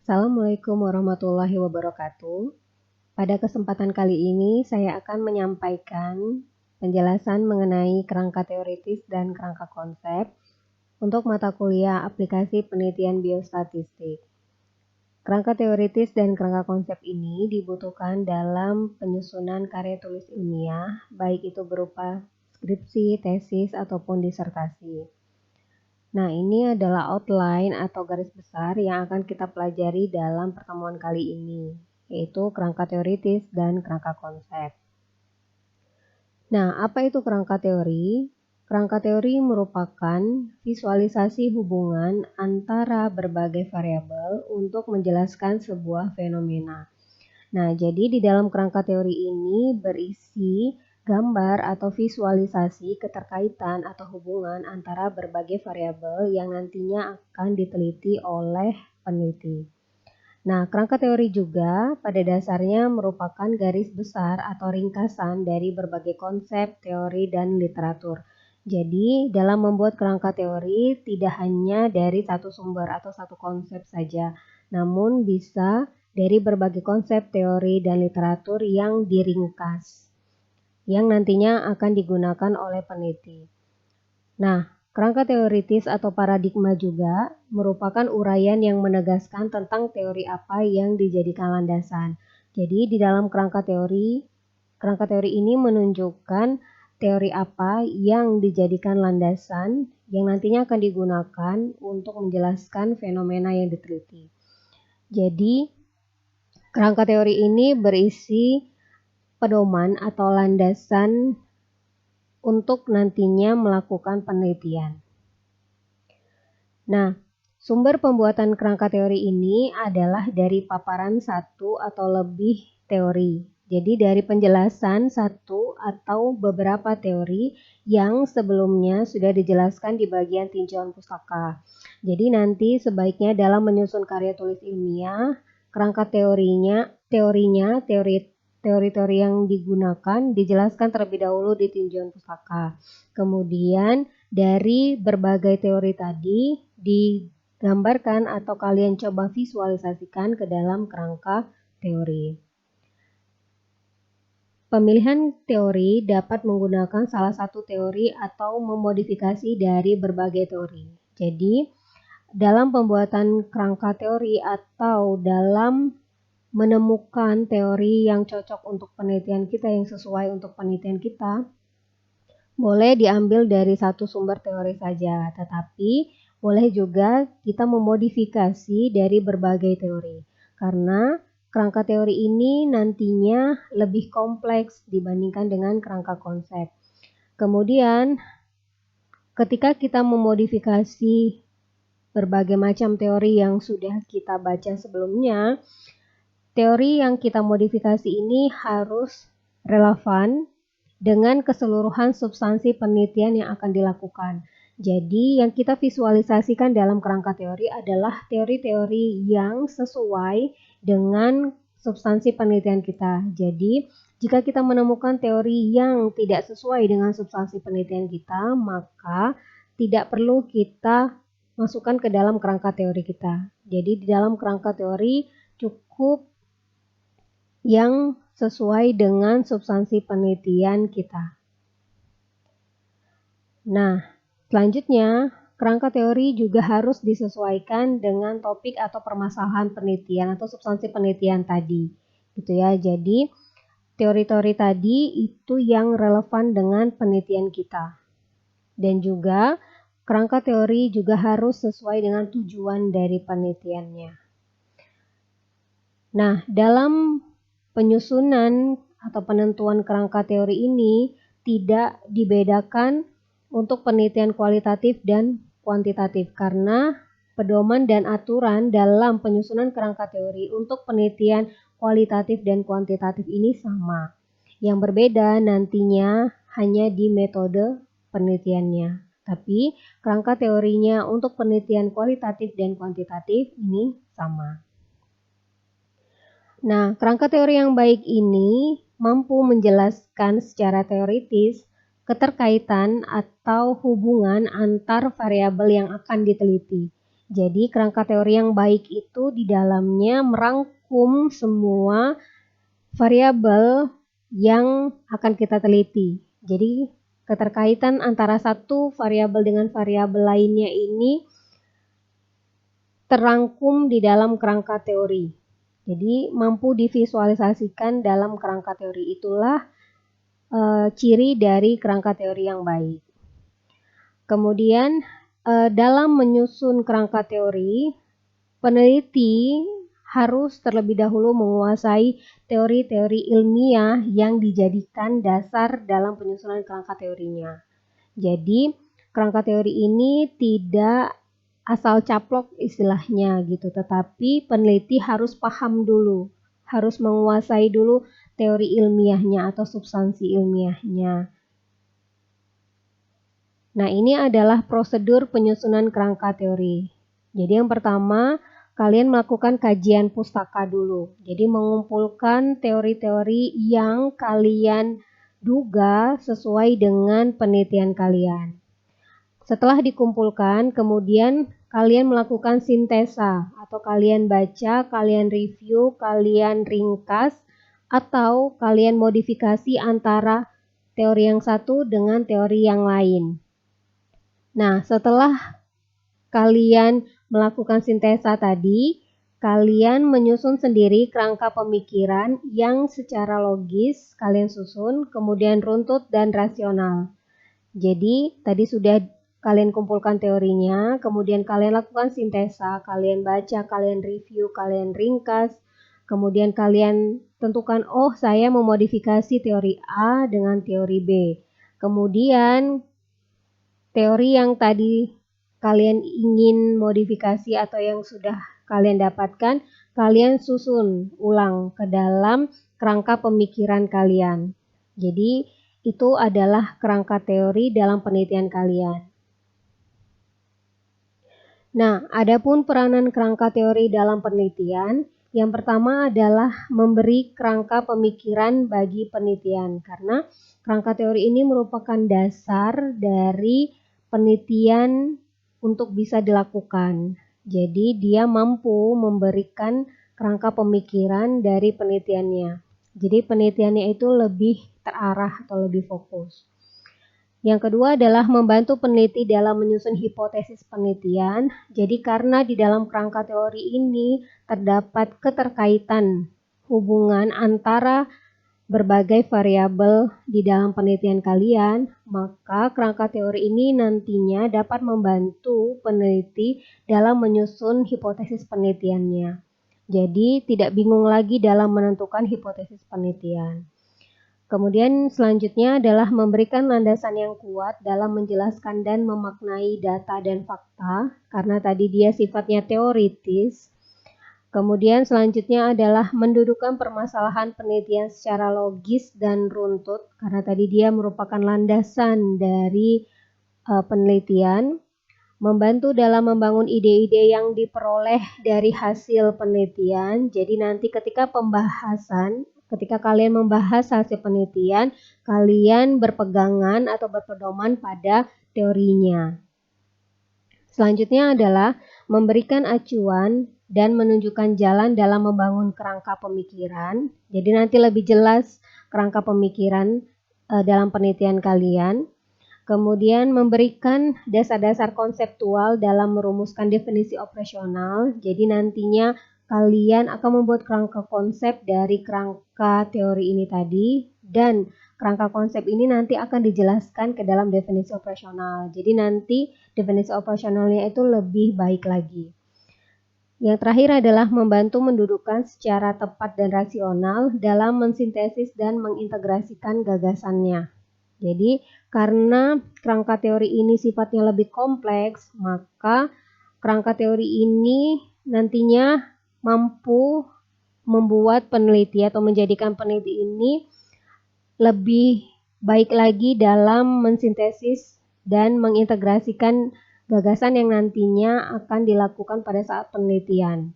Assalamualaikum warahmatullahi wabarakatuh. Pada kesempatan kali ini saya akan menyampaikan penjelasan mengenai kerangka teoritis dan kerangka konsep untuk mata kuliah aplikasi penelitian biostatistik. Kerangka teoritis dan kerangka konsep ini dibutuhkan dalam penyusunan karya tulis ilmiah, baik itu berupa skripsi, tesis, ataupun disertasi. Nah, ini adalah outline atau garis besar yang akan kita pelajari dalam pertemuan kali ini, yaitu kerangka teoritis dan kerangka konsep. Nah, apa itu kerangka teori? Kerangka teori merupakan visualisasi hubungan antara berbagai variabel untuk menjelaskan sebuah fenomena. Nah, jadi di dalam kerangka teori ini berisi gambar atau visualisasi keterkaitan atau hubungan antara berbagai variabel yang nantinya akan diteliti oleh peneliti. Nah, kerangka teori juga pada dasarnya merupakan garis besar atau ringkasan dari berbagai konsep, teori, dan literatur. Jadi, dalam membuat kerangka teori tidak hanya dari satu sumber atau satu konsep saja, namun bisa dari berbagai konsep, teori, dan literatur yang diringkas, yang nantinya akan digunakan oleh peneliti. Nah, kerangka teoritis atau paradigma juga merupakan uraian yang menegaskan tentang teori apa yang dijadikan landasan. Jadi di dalam kerangka teori ini menunjukkan teori apa yang dijadikan landasan yang nantinya akan digunakan untuk menjelaskan fenomena yang diteliti. Jadi kerangka teori ini berisi pedoman atau landasan untuk nantinya melakukan penelitian. Nah, sumber pembuatan kerangka teori ini adalah dari paparan satu atau lebih teori. Jadi dari penjelasan satu atau beberapa teori yang sebelumnya sudah dijelaskan di bagian tinjauan pustaka. Jadi nanti sebaiknya dalam menyusun karya tulis ilmiah, kerangka teori-teori yang digunakan dijelaskan terlebih dahulu di tinjauan pustaka. Kemudian dari berbagai teori tadi digambarkan atau kalian coba visualisasikan ke dalam kerangka teori. Pemilihan teori dapat menggunakan salah satu teori atau memodifikasi dari berbagai teori. Jadi, dalam pembuatan kerangka teori atau dalam menemukan teori yang cocok untuk penelitian kita, yang sesuai untuk penelitian kita, boleh diambil dari satu sumber teori saja, tetapi boleh juga kita memodifikasi dari berbagai teori. Karena kerangka teori ini nantinya lebih kompleks dibandingkan dengan kerangka konsep. Kemudian, ketika kita memodifikasi berbagai macam teori yang sudah kita baca sebelumnya, teori yang kita modifikasi ini harus relevan dengan keseluruhan substansi penelitian yang akan dilakukan. Jadi yang kita visualisasikan dalam kerangka teori adalah teori-teori yang sesuai dengan substansi penelitian kita. Jadi jika kita menemukan teori yang tidak sesuai dengan substansi penelitian kita, maka tidak perlu kita masukkan ke dalam kerangka teori kita. Jadi di dalam kerangka teori cukup yang sesuai dengan substansi penelitian kita. Nah, selanjutnya kerangka teori juga harus disesuaikan dengan topik atau permasalahan penelitian atau substansi penelitian tadi. Gitu ya. Jadi, teori-teori tadi itu yang relevan dengan penelitian kita. Dan juga kerangka teori juga harus sesuai dengan tujuan dari penelitiannya. Nah, dalam penyusunan atau penentuan kerangka teori ini tidak dibedakan untuk penelitian kualitatif dan kuantitatif karena pedoman dan aturan dalam penyusunan kerangka teori untuk penelitian kualitatif dan kuantitatif ini sama. Yang berbeda nantinya hanya di metode penelitiannya. Tapi kerangka teorinya untuk penelitian kualitatif dan kuantitatif ini sama. Nah, kerangka teori yang baik ini mampu menjelaskan secara teoritis keterkaitan atau hubungan antar variabel yang akan diteliti. Jadi kerangka teori yang baik itu di dalamnya merangkum semua variabel yang akan kita teliti. Jadi keterkaitan antara satu variabel dengan variabel lainnya ini terangkum di dalam kerangka teori. Jadi mampu divisualisasikan dalam kerangka teori. Itulah ciri dari kerangka teori yang baik. Kemudian dalam menyusun kerangka teori, peneliti harus terlebih dahulu menguasai teori-teori ilmiah yang dijadikan dasar dalam penyusunan kerangka teorinya. Jadi kerangka teori ini tidak asal caplok istilahnya gitu, tetapi peneliti harus paham dulu, harus menguasai dulu teori ilmiahnya atau substansi ilmiahnya. Nah, ini adalah prosedur penyusunan kerangka teori. Jadi yang pertama, kalian melakukan kajian pustaka dulu. Jadi mengumpulkan teori-teori yang kalian duga sesuai dengan penelitian kalian. Setelah dikumpulkan, kemudian kalian melakukan sintesa atau kalian baca, kalian review, kalian ringkas, atau kalian modifikasi antara teori yang satu dengan teori yang lain. Nah, setelah kalian melakukan sintesa tadi, kalian menyusun sendiri kerangka pemikiran yang secara logis kalian susun, kemudian runtut dan rasional. Jadi, tadi sudah kalian kumpulkan teorinya, kemudian kalian lakukan sintesa, kalian baca, kalian review, kalian ringkas, kemudian kalian tentukan, oh saya memodifikasi teori A dengan teori B. Kemudian teori yang tadi kalian ingin modifikasi atau yang sudah kalian dapatkan, kalian susun ulang ke dalam kerangka pemikiran kalian. Jadi, itu adalah kerangka teori dalam penelitian kalian. Nah, adapun peranan kerangka teori dalam penelitian, yang pertama adalah memberi kerangka pemikiran bagi penelitian, karena kerangka teori ini merupakan dasar dari penelitian untuk bisa dilakukan. Jadi, dia mampu memberikan kerangka pemikiran dari penelitiannya. Jadi, penelitiannya itu lebih terarah atau lebih fokus. Yang kedua adalah membantu peneliti dalam menyusun hipotesis penelitian. Jadi karena di dalam kerangka teori ini terdapat keterkaitan hubungan antara berbagai variabel di dalam penelitian kalian, maka kerangka teori ini nantinya dapat membantu peneliti dalam menyusun hipotesis penelitiannya. Jadi tidak bingung lagi dalam menentukan hipotesis penelitian. Kemudian selanjutnya adalah memberikan landasan yang kuat dalam menjelaskan dan memaknai data dan fakta, karena tadi dia sifatnya teoritis. Kemudian selanjutnya adalah mendudukkan permasalahan penelitian secara logis dan runtut, karena tadi dia merupakan landasan dari penelitian. Membantu dalam membangun ide-ide yang diperoleh dari hasil penelitian. Jadi nanti ketika kalian membahas hasil penelitian, kalian berpegangan atau berpedoman pada teorinya. Selanjutnya adalah memberikan acuan dan menunjukkan jalan dalam membangun kerangka pemikiran. Jadi nanti lebih jelas kerangka pemikiran dalam penelitian kalian. Kemudian memberikan dasar-dasar konseptual dalam merumuskan definisi operasional. Jadi nantinya kalian akan membuat kerangka konsep dari kerangka teori ini tadi, dan kerangka konsep ini nanti akan dijelaskan ke dalam definisi operasional. Jadi nanti definisi operasionalnya itu lebih baik lagi. Yang terakhir adalah membantu mendudukkan secara tepat dan rasional dalam mensintesis dan mengintegrasikan gagasannya. Jadi karena kerangka teori ini sifatnya lebih kompleks, maka kerangka teori ini nantinya mampu membuat peneliti atau menjadikan peneliti ini lebih baik lagi dalam mensintesis dan mengintegrasikan gagasan yang nantinya akan dilakukan pada saat penelitian.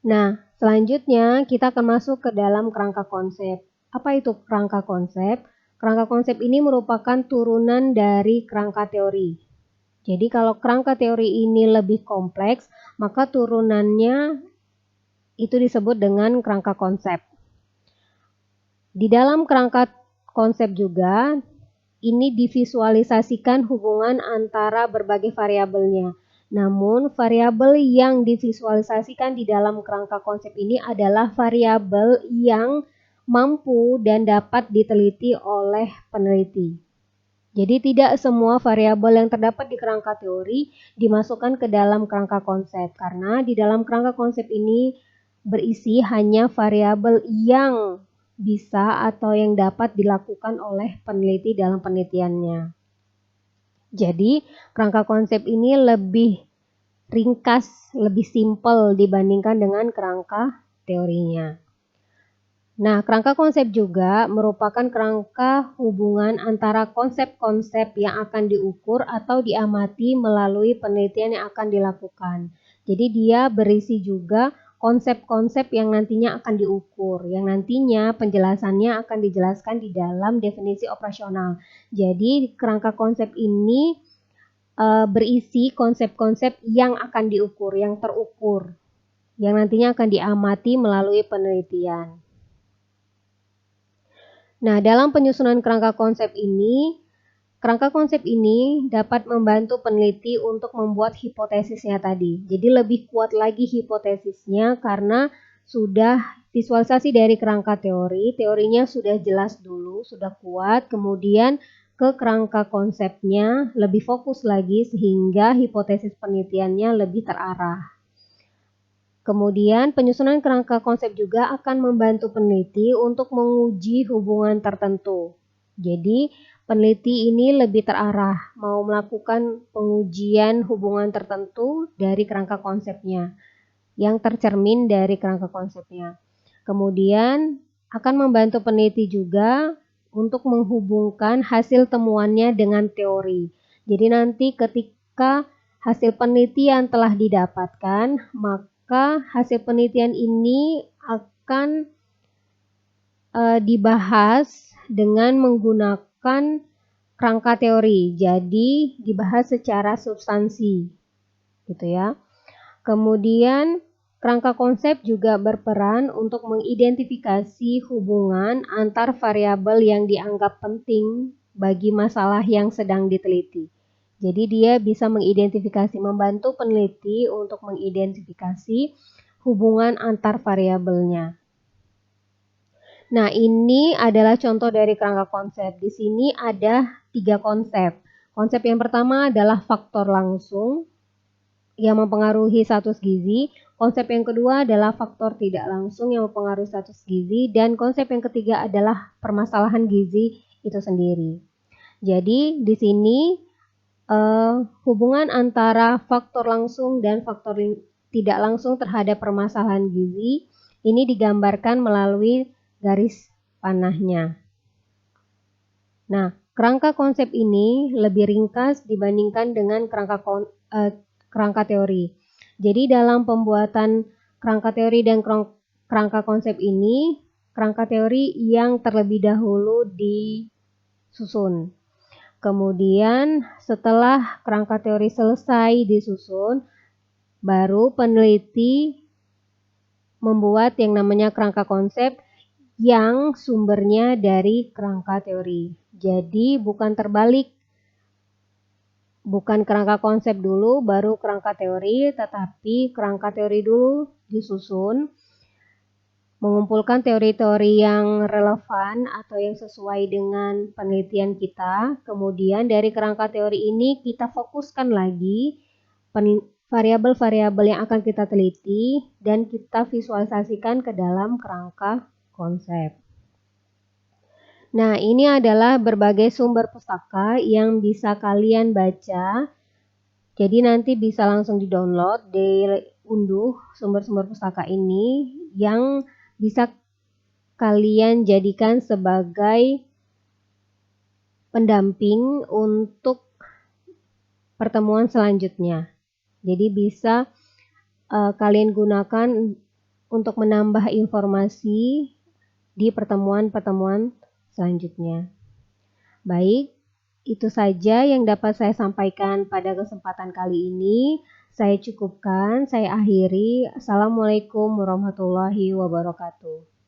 Nah, selanjutnya kita akan masuk ke dalam kerangka konsep. Apa itu kerangka konsep? Kerangka konsep ini merupakan turunan dari kerangka teori. Jadi kalau kerangka teori ini lebih kompleks, maka turunannya itu disebut dengan kerangka konsep. Di dalam kerangka konsep juga, ini divisualisasikan hubungan antara berbagai variabelnya. Namun, variabel yang divisualisasikan di dalam kerangka konsep ini adalah variabel yang mampu dan dapat diteliti oleh peneliti. Jadi tidak semua variabel yang terdapat di kerangka teori dimasukkan ke dalam kerangka konsep, karena di dalam kerangka konsep ini berisi hanya variabel yang bisa atau yang dapat dilakukan oleh peneliti dalam penelitiannya. Jadi kerangka konsep ini lebih ringkas, lebih simpel dibandingkan dengan kerangka teorinya. Nah, kerangka konsep juga merupakan kerangka hubungan antara konsep-konsep yang akan diukur atau diamati melalui penelitian yang akan dilakukan. Jadi dia berisi juga konsep-konsep yang nantinya akan diukur, yang nantinya penjelasannya akan dijelaskan di dalam definisi operasional. Jadi kerangka konsep ini berisi konsep-konsep yang akan diukur, yang terukur, yang nantinya akan diamati melalui penelitian. Nah, dalam penyusunan kerangka konsep ini dapat membantu peneliti untuk membuat hipotesisnya tadi. Jadi lebih kuat lagi hipotesisnya karena sudah visualisasi dari kerangka teori, teorinya sudah jelas dulu, sudah kuat, kemudian ke kerangka konsepnya lebih fokus lagi sehingga hipotesis penelitiannya lebih terarah. Kemudian penyusunan kerangka konsep juga akan membantu peneliti untuk menguji hubungan tertentu. Jadi peneliti ini lebih terarah, mau melakukan pengujian hubungan tertentu dari kerangka konsepnya, yang tercermin dari kerangka konsepnya. Kemudian akan membantu peneliti juga untuk menghubungkan hasil temuannya dengan teori. Jadi nanti ketika hasil penelitian telah didapatkan, maka hasil penelitian ini akan dibahas dengan menggunakan kerangka teori. Jadi dibahas secara substansi, gitu ya. Kemudian kerangka konsep juga berperan untuk mengidentifikasi hubungan antar variabel yang dianggap penting bagi masalah yang sedang diteliti. Jadi dia bisa mengidentifikasi, membantu peneliti untuk mengidentifikasi hubungan antar variabelnya. Nah, ini adalah contoh dari kerangka konsep. Di sini ada 3 konsep. Konsep yang pertama adalah faktor langsung yang mempengaruhi status gizi. Konsep yang kedua adalah faktor tidak langsung yang mempengaruhi status gizi. Dan konsep yang ketiga adalah permasalahan gizi itu sendiri. Jadi di sini hubungan antara faktor langsung dan faktor tidak langsung terhadap permasalahan gizi ini digambarkan melalui garis panahnya. Nah, kerangka konsep ini lebih ringkas dibandingkan dengan kerangka teori. Jadi dalam pembuatan kerangka teori dan kerangka konsep ini, kerangka teori yang terlebih dahulu disusun. Kemudian setelah kerangka teori selesai disusun, baru peneliti membuat yang namanya kerangka konsep yang sumbernya dari kerangka teori. Jadi bukan terbalik, bukan kerangka konsep dulu baru kerangka teori, tetapi kerangka teori dulu disusun, mengumpulkan teori-teori yang relevan atau yang sesuai dengan penelitian kita. Kemudian dari kerangka teori ini kita fokuskan lagi variabel-variabel yang akan kita teliti dan kita visualisasikan ke dalam kerangka konsep. Nah, ini adalah berbagai sumber pustaka yang bisa kalian baca. Jadi nanti bisa langsung di-download, diunduh sumber-sumber pustaka ini yang bisa kalian jadikan sebagai pendamping untuk pertemuan selanjutnya. Jadi bisa kalian gunakan untuk menambah informasi di pertemuan-pertemuan selanjutnya. Baik, Itu saja yang dapat saya sampaikan pada kesempatan kali ini. Saya cukupkan, saya akhiri. Assalamualaikum warahmatullahi wabarakatuh.